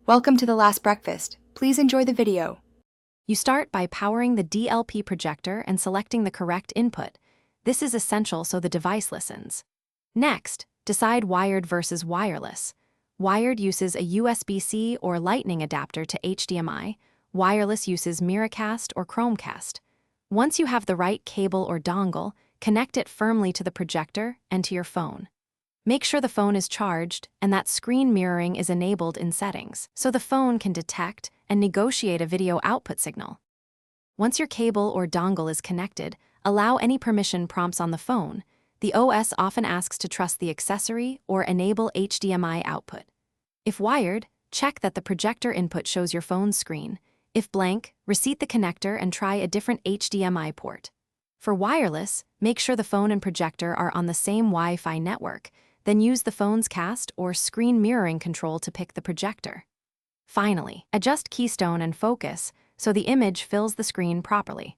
Welcome to the last breakfast. Please enjoy the video. You start by powering the Dlp projector and selecting the correct input. This is essential so the device listens. Next, decide wired versus wireless. Wired uses a USB-C or Lightning adapter to HDMI. Wireless uses Miracast or Chromecast. Once you have the right cable or dongle, connect it firmly to the projector and to your phone. Make sure the phone is charged and that screen mirroring is enabled in settings, so the phone can detect and negotiate a video output signal. Once your cable or dongle is connected, allow any permission prompts on the phone. The OS often asks to trust the accessory or enable HDMI output. If wired, check that the projector input shows your phone's screen. If blank, reset the connector and try a different HDMI port. For wireless, make sure the phone and projector are on the same Wi-Fi network. Then use the phone's cast or screen mirroring control to pick the projector. Finally, adjust keystone and focus so the image fills the screen properly.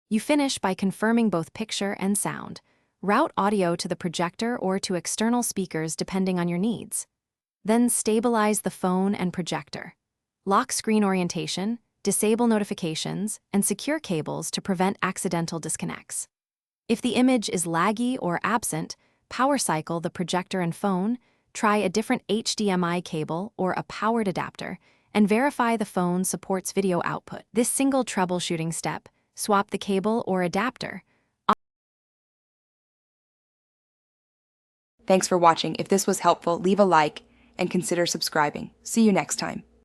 You finish by confirming both picture and sound. Route audio to the projector or to external speakers depending on your needs. Then stabilize the phone and projector. Lock screen orientation, disable notifications, and secure cables to prevent accidental disconnects. If the image is laggy or absent, power cycle the projector and phone, try a different HDMI cable or a powered adapter, and verify the phone supports video output. This single troubleshooting step, swap the cable or adapter. Thanks for watching. If this was helpful, leave a like and consider subscribing. See you next time.